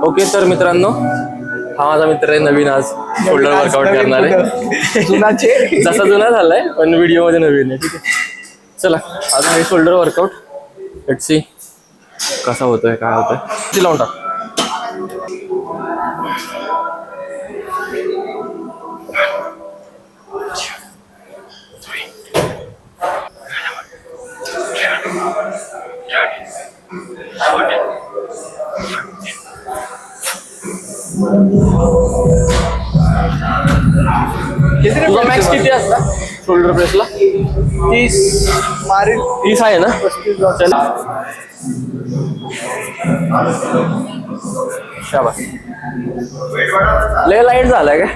Okay तर मित्रांनो, हा माझा मित्र आहे नवीन, आज शोल्डर वर्कआउट करणार आहे. जुनाचे जसा जुना झालाय पण व्हिडिओ मध्ये नवीन आहे. ठीक आहे, चला आता हे शोल्डर वर्कआउट लेट्स सी कसा होतोय, काय होतोय. ती लावून टाक. तुझा मॅक्स किती असता शोल्डर प्रेसला? 30 मारेल. 30 आहे ना? चल शाबास. लय लाईट झालाय काय?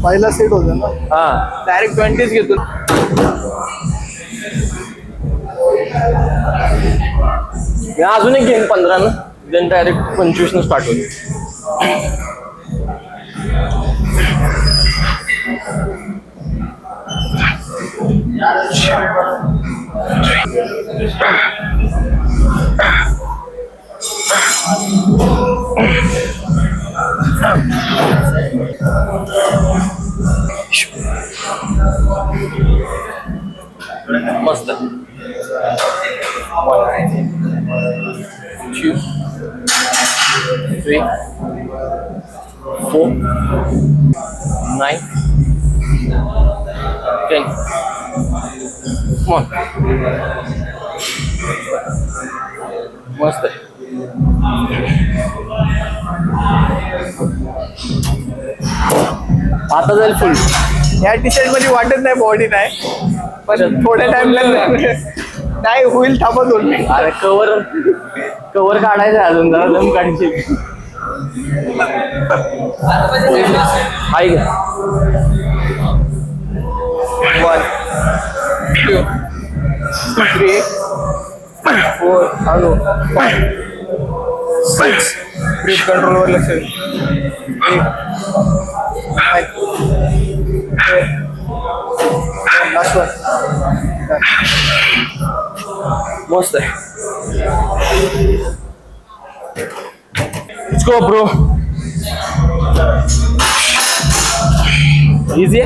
पहिला सेट होता ना, हा डायरेक्ट 20 घेतो. मी अजून एक घेईन 15 न, देन डायरेक्ट 25 न स्टार्ट होईल. मस्त. 1 2 3 4 9 10. Come on. मस्त. आता जाईल फुल. या टी शर्ट मध्ये वाटत नाही बॉडी नाही, पण थोड्या टाइम नाही होईल, थांबा 2 मिनिट. अरे कवर काढायचं आहे अजून, जरा दम काढायची. ऐक 1 2 3 4 हॅलो 5 6. ब्रीथ कंट्रोल वर लक्ष दे. Last one. मस्त आहे. Let's go bro. Easy.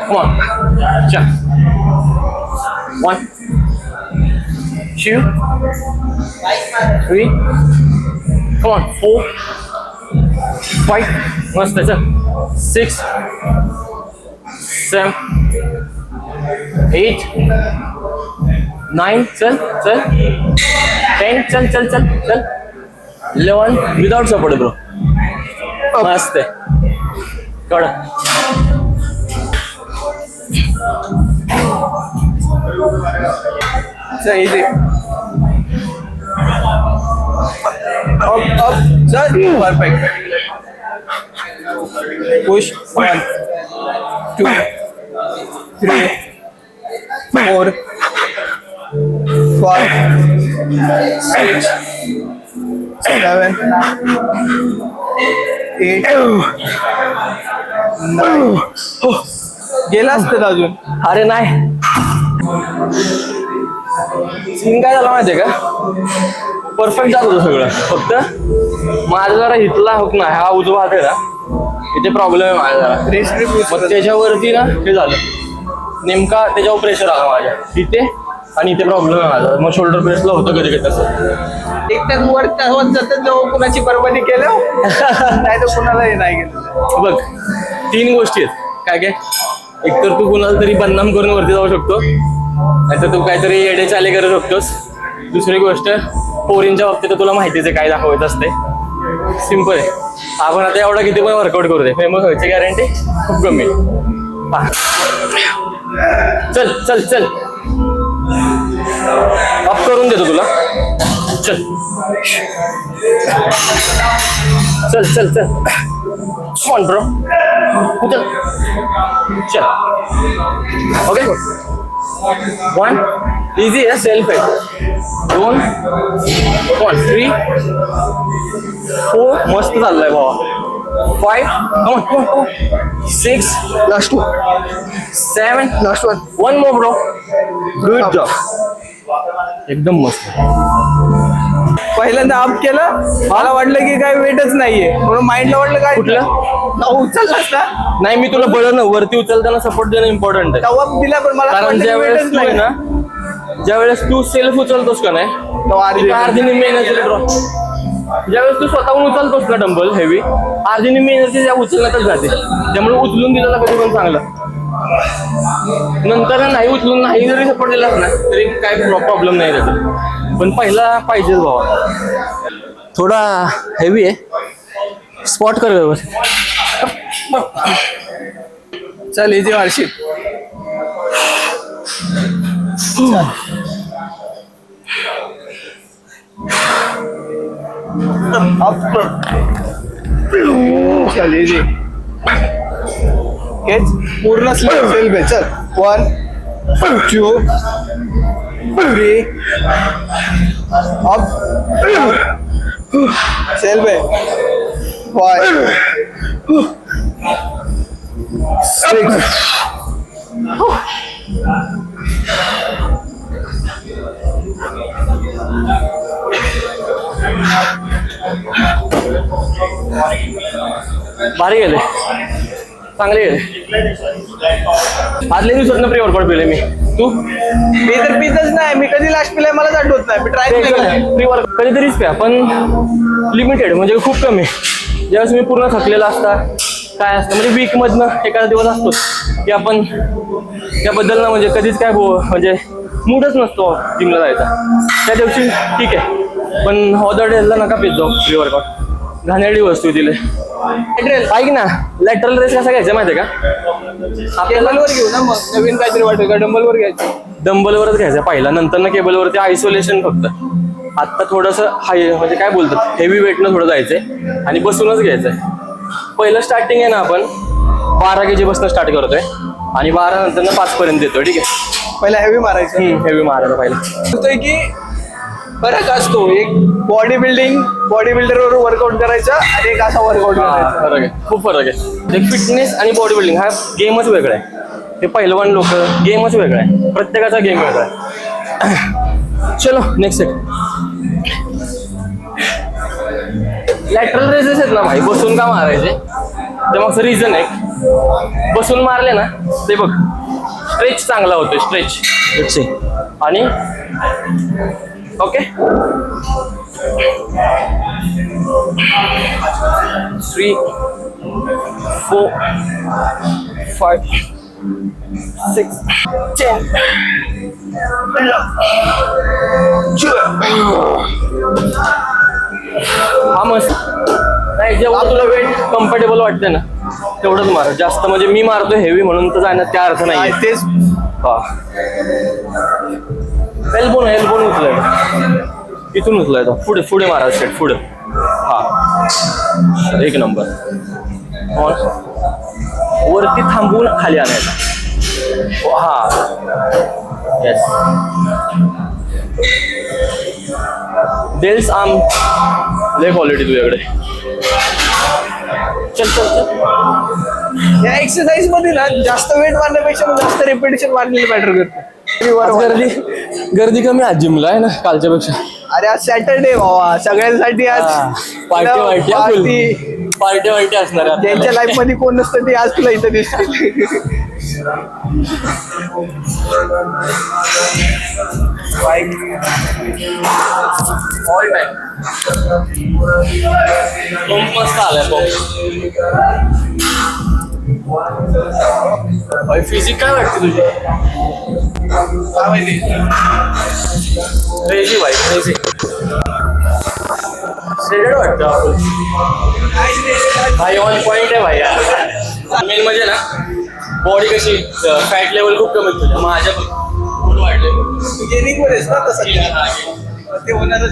Come on. Jump. 1 2 3. Come on. 4 5. मस्त आहे. 6 7 8 9. चल 10. चल 11. Without support bro. मस्त आहे. कड इझी. अप चल. परफेक्ट. पुश 1 2 3 4 5 6 7 8 9. गेला असतं अजून. अरे नाही, सीन काय झाला माहितीये का, परफेक्ट जात होतं सगळं, फक्त माझा जरा हितला होत नाही, हा उजवा हात आहे ना, इथे प्रॉब्लेम आहे माझा जरा. मग त्याच्यावरती ना हे झालं, नेमका त्याच्यावर प्रेशर आला माझ्या इथे, आणि इथे प्रॉब्लेम आहे माझा. मग शोल्डर प्रेसला होतं कधी कधी तसं. एकट्याच वर होत जातात, जेव्हा कुणाची बरबादी केलं नाही तर कुणालाही नाही केलं. बघ 3 गोष्टी आहेत. काय काय, एकतर तू कुणाला तरी बदनाम करून वरती जाऊ शकतो, नाहीतर तू काहीतरी येडे चाले करू शकतोस. दुसरी गोष्ट, पोरींच्या बाबतीत तुला माहितीच आहे काय दाखवायचं असते. सिम्पल आहे. आपण आता एवढा किती पण वर्कआउट करू दे, फेमस व्हायची गॅरंटी खूप कमी आहे. चल चल चल, अप करून देतो तुला. चल चल चल चल. On bro. चल चल. ओके 1 इझी आहे. सेल्फ आहे. 2 3 4 मस्त चाललंय बाबा. 5 6 last 2 7 last 1 1 more bro. Good job. एकदम मस्त. पहिल्यांदा अप केलं, मला वाटलं की काय वेटच नाहीये, म्हणून माइंडला वाटलं काय कुठलं? उचललास ना, नाही मी तुला बळं ना वरती उचलताना सपोर्ट देणं इम्पॉर्टंट आहे. तवा दिला पण मला कारण ज्या वेळेस तू आहे ना, ज्या वेळेस तू सेल्फ उचलतोस का नाही, अर्धी निम्मी एनर्जी ड्रॉप. ज्यावेळेस तू स्वतःहून उचलतोस ना डंबल हेवी, अर्धी निम्मी एनर्जी त्या उचलण्यातच जाते. त्यामुळे उचलून दिलं कधी पण चांगलं. नंतर नाही उचलून नाही जरी सपोर्ट दिलास ना तरी काय प्रॉब्लेम नाही त्याचा. पण पहिला पाहिजेच भावा. थोडा हेवी आहे, स्पॉट कर व्यवस्थित. चल इथे वार्षिक चल इथे हेच पूर्ण सेल बे. चल 1 2 3 अप सेल बे 5 6 भारी गेले, चांगले गेले. आदल्या दिवसात प्री वर्कआउट पिले मी. तू? मी तर पितच नाही, मी कधी लास्ट पिलाय मलाच आठवत नाही, मी ट्राय केलं प्री वर्क कधीतरीच प्या, पण लिमिटेड, म्हणजे खूप कमी. ज्यावेळेस मी पूर्ण थकलेला असता काय असतं, म्हणजे वीक मधनं एखादा दिवस असतो की आपण त्याबद्दल ना म्हणजे कधीच काय म्हणजे मूडच नसतो जिमला जायचा, त्या दिवशी ठीक आहे. पण ऑदर डेजला नका पित जाऊ प्री वर्कआउट, घाणेरडी वस्तू दिले. ऐक ना, लॅटरल रेस कसा घ्यायचा माहितीये का? केबलवर घेऊ ना, मग नवीन काहीतरी वाटेल का, डंबलवर घ्यायचं. डंबलवरच घ्यायचा पहिला, नंतर ना केबलवरती आयसोलेशन फक्त. आत्ता थोडंसं हाय म्हणजे काय बोलतात हेवी वेटनं थोडं जायचंय आणि बसूनच घ्यायचंय. पहिलं स्टार्टिंग आहे ना आपण 12 kg बसनं स्टार्ट करतोय आणि 12 नंतर ना 5 पर्यंत येतोय. ठीक आहे, पहिला हेवी मारायचं. हेवी मारायला पहिला. होतोय की फरक असतो, एक बॉडी बिल्डर वर वर्कआउट करायचा आणि एक असा वर्कआउट करायचा. फरक आहे, खूप फरक आहे. फिटनेस आणि बॉडी बिल्डिंग हा गेमच वेगळा आहे. हे पहिलवान लोक गेमच वेगळा आहे, प्रत्येकाचा गेम वेगळा आहे. चलो नेक्स्ट सेट. लॅटरल रेसेस आहेत ना भाई, बसून का मारायचे ते मागचं रिझन आहे. बसून मारले ना ते बघ स्ट्रेच चांगला होतोय, स्ट्रेच आणि ओके 3 4 5 6 10 हा मस्त नाही. जेवढं तुला वेट कम्फर्टेबल वाटते ना तेवढंच मार. जास्त म्हणजे मी मारतो हेवी म्हणून तर जाण्यात त्या अर्थ नाही. तेच हा एल्बोन उचलाय, इथून उचलाय तो पुढे पुढे मारा स्टेट पुढे. हा एक नंबर. वरती थांबवून खाली आणायचा. हा येस. डेल्स आर्म लय क्वालिटी तुझ्याकडे. चल चल चल. या एक्सरसाइज मध्ये ना जास्त वेट मारण्यापेक्षा जास्त रिपिटेशन मारलेली मॅटर करते. गर्दी कमी आज जिमला आहे ना कालच्या पेक्षा. अरे आज सॅटरडे भावा, सगळ्यांसाठी आज पार्टी असणार आहे. त्यांच्या लाईफ मध्ये कोण नसतं ते आज तुला इथं दिसतील. ऑल टाइम पंप मस्त आलाय. पंप फिजिक काय वाटते तुझी? क्रेझी भाई, क्रेझी. श्रेडेड वाटतं भाई, ऑन पॉइंट आहे भाई. मेन म्हणजे ना बॉडी कशी फॅट लेवल खूप कमी तुझ्या, माझ्या पण वाढले. गेनिंग वर आहेस ना तसं ते होणारच.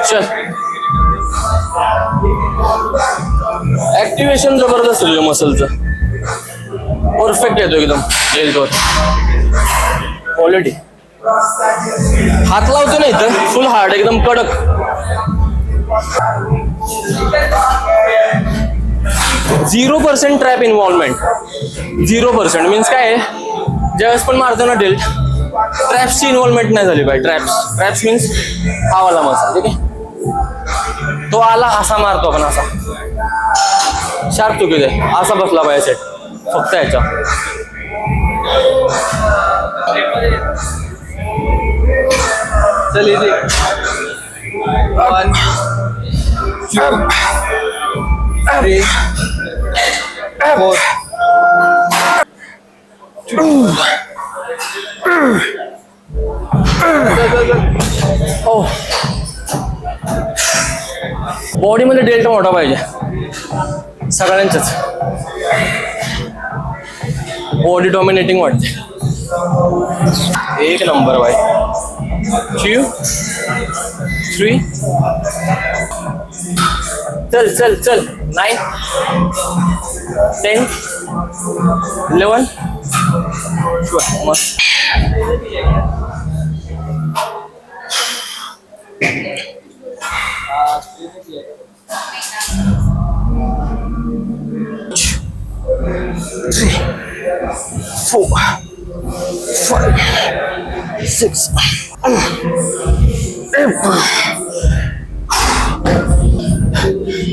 चल. ऍक्टिव्हेशन जबरदस्त आहे मसलचं. परफेक्ट येतो एकदम डेल्टवर. क्वालिटी. हात लावतो नाही तर फुल हार्ड एकदम कडक. 0% ट्रॅप इन्व्हॉल्वमेंट. 0% मीन्स काय आहे, ज्यावेळेस पण मारतो ना डेल्ट, ट्रॅप्सची इन्व्हॉल्वमेंट नाही झाली पाहिजे. ट्रॅप्स मीन्स हा वाला मसल. ठीक आहे, तो आला असा मारतो आपण, असा शार्प चुकीच आहे, असा बसला पाहिजे सेट फक्त याच्या. चल इथे 1 2 3 4 बॉडीमध्ये डेल्टा मोठा पाहिजे सगळ्यांच्याच. बॉडी डॉमिनेटिंग वाटते. एक नंबर बाय. 2 3 चल चल चल. 9 10 11 12. मस्त. Three, 4, 5, 6.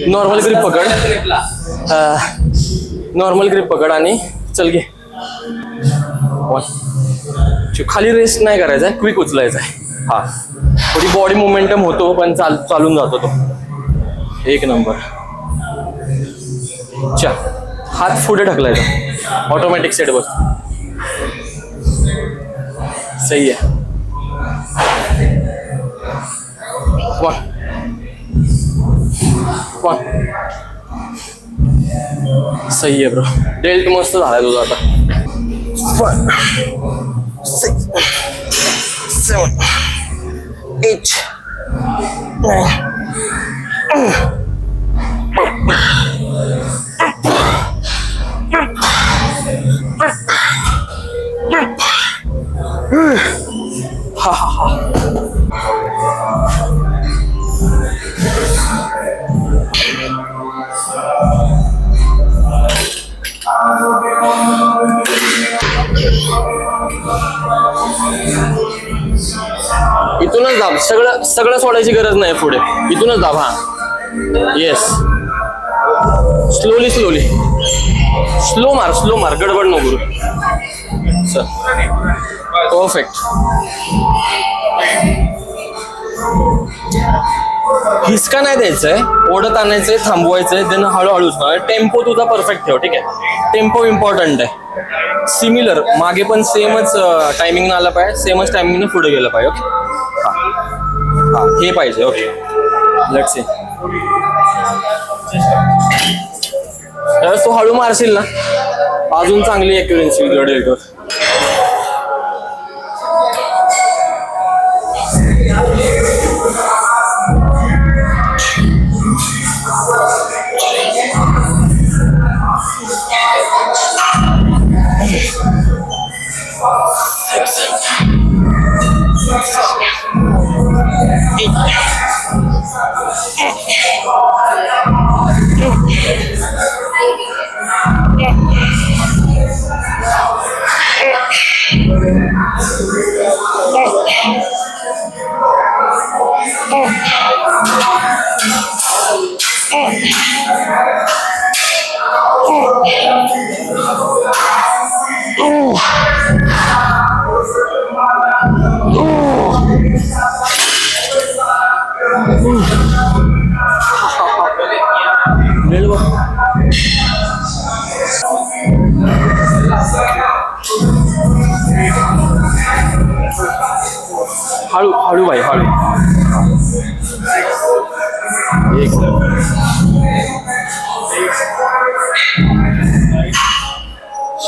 नॉर्मल ग्रिप पकड. नॉर्मल ग्रिप पकड आणि चल घे. खाली रेस्ट नाही करायचा आहे, क्विक उचलायचा आहे. हा, थोडी बॉडी मोमेंटम होतो पण चालून जातो तो. एक नंबर. चा हात पुढे ढकलायचा, ऑटोमॅटिक सेट बसतो. सही आहे. 1 1. सही आहे ब्रो. डेल्ट मस्त झालाय तुझा आता. 5 6 7 8 9. इथूनच दाब. सगळं सोडायची गरज नाही पुढे. इथूनच दाब. हा, येस. Slowly slowly. स्लो मार गडबड नको. चल, परफेक्ट. हिसका नाही द्यायचंय, ओढत आणायचंय, थांबवायचंय, देन हळूहळूच. टेम्पो तुझा परफेक्ट ठेव. ठीक आहे, टेम्पो इम्पॉर्टंट आहे. सिमिलर मागे पण सेमच टायमिंग आला पाहिजे, सेमच टायमिंगने पुढे गेलं पाहिजे. ओके, हा हे पाहिजे. Okay, let's see. त्यावेळेस तू हळू मारशील ना, अजून चांगली एक्युरन्सी डेल्टवर. हळू हळू भाई हळू. एक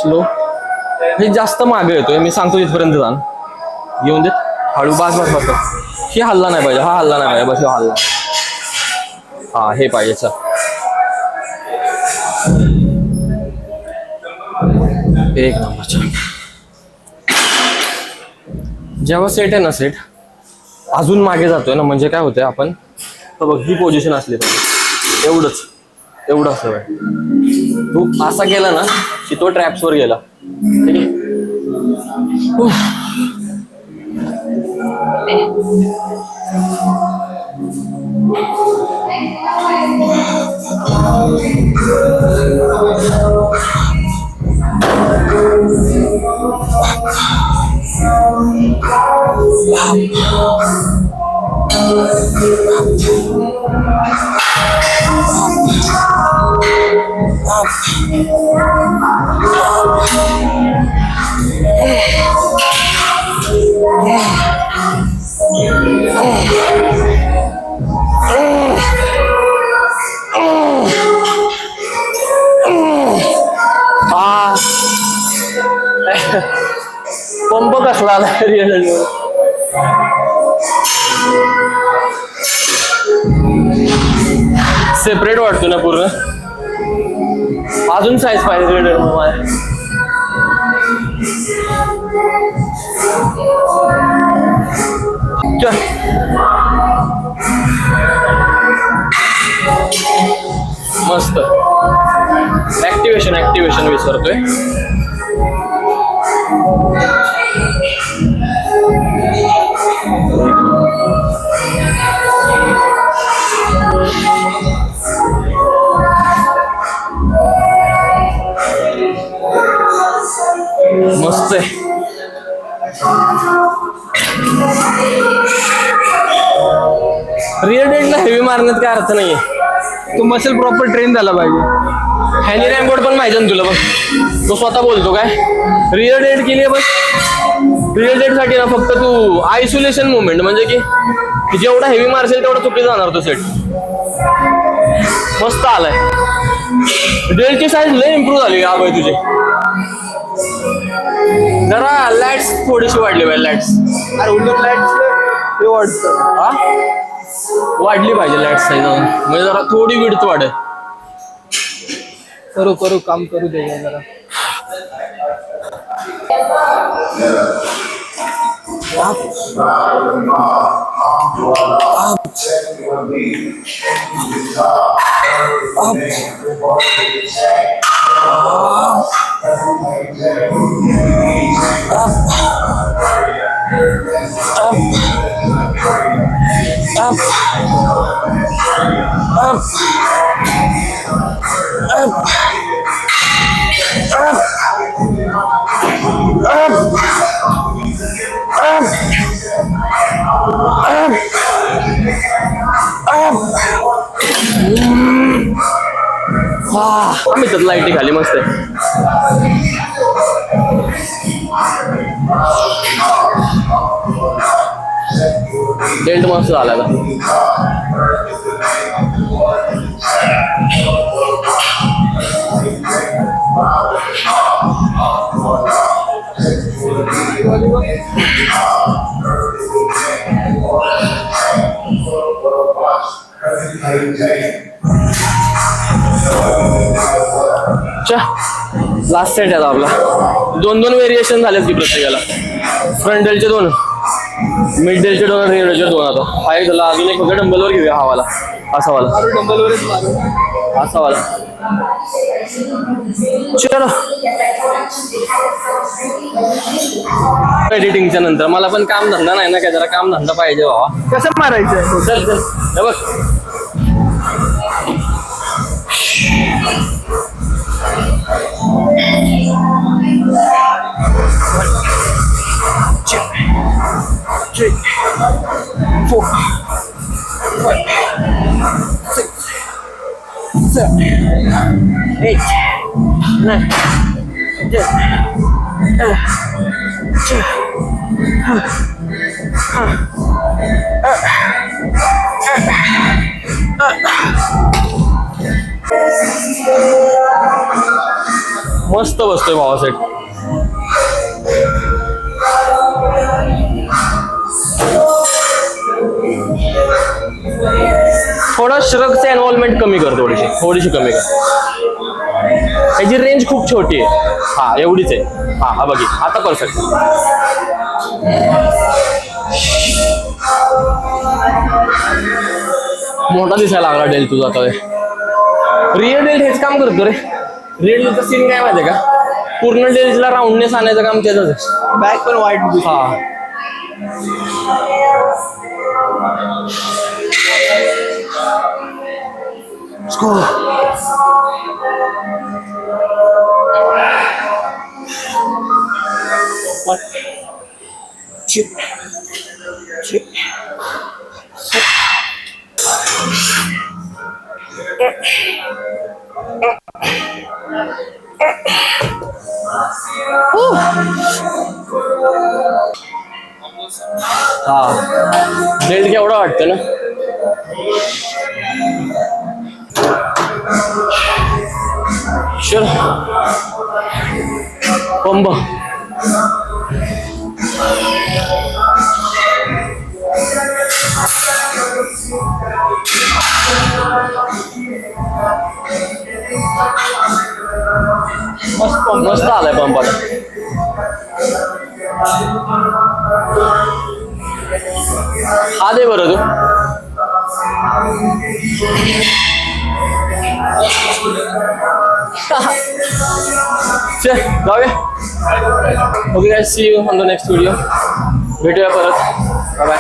स्लो. हे जास्त मागे येतोय, मी सांगतो तिथपर्यंत जा. येऊन देत हळू, बस बस बस बस. ही हल्ला नाही पाहिजे, हा हल्ला नाही पाहिजे, बस हा हल्ला. हा हे पाहिजे. चल एक नंबरचा. जेव्हा सेट आहे ना, सेट अजून मागे जातोय ना, म्हणजे काय होतंय, आपण तर बघ ही पोझिशन असली पाहिजे. एवढं असं आहे. तू असा गेला ना की तो ट्रॅप्सवर गेला. ठीक आहे. पंप कसला आला सेपरेट वाटतो ना पूर्ण. अजून साईज पाहिजे रेडर मला. मस्त ऍक्टिव्हेशन विसरतोय. मस्त आहे. रिअर डेडला हेवी मारण्यात काय अर्थ नाहीये. तो मसल प्रॉपर ट्रेन झाला पाहिजे. हॅनी रॅमबोर्ड पण माहिती ना तुला, बघ तो स्वतः बोलतो काय रिअर डेड केली बस. रिअर डेड साठी ना फक्त तू आयसोलेशन मुवमेंट, म्हणजे की जेवढा हेवी मारशील तेवढा चुकी जाणार तो सेट. मस्त आलाय. डेलची साईज लय इम्प्रूव्ह झाली आबाई तुझी. जरा लॅट्स थोडीशी वाढली पाहिजे. लॅट्स अरे उलट लाईट्स हे वाटतं. हा वाढली पाहिजे लॅट्स साईज, म्हणजे जरा थोडी विड्थ वाढेल. करू काम करू दे जरा. आम्ही तर लाईटी खाली मस्त आहे. डेल्ट मस्त झाला का. लास्ट सेट आहे आपला. दोन व्हेरिएशन झालेत की प्रत्येकाला. फ्रंट डेलचे 2, मिड डेलचे 2, रिअर डेलचे 2. आता हा एक झाला. अजून एक फक्त डंबलवर घेऊया. हा वाला असा वाला डंबलवरच मारू. असा वाला. चलो एडिटिंगच्या नंतर मला पण काम धंदा नाही ना काय, जरा काम धंदा पाहिजे बाबा. कसं मारायचं. चल हे बघ. Three, 4, 5, 6, 7, 8, 9, 10, 11, मस्त बसतोय भावा सेट. थोडा श्रगचं इन्व्हॉल्वमेंट कमी कर, थोडीशी कमी कर. ह्याची रेंज खूप छोटी आहे. हा एवढीच आहे. हा बघी आता परफेक्ट. मोठा दिसायला लागला डेल तुझा आता. रिअल डेल हेच काम करतो रे. रिअल डेलचा सीन काय माहितीये का, पूर्ण डेलला राऊंडनेस आणायचं काम त्याच आहे. बॅक पण वाईट. हा हा बेल्ट केवढा वाटतं ना. चल पंप. मस्त आलाय पंप आता. हा दे बरं तू. चल जाऊया. Okay guys, see you on the next video. भेटूया परत. Bye bye.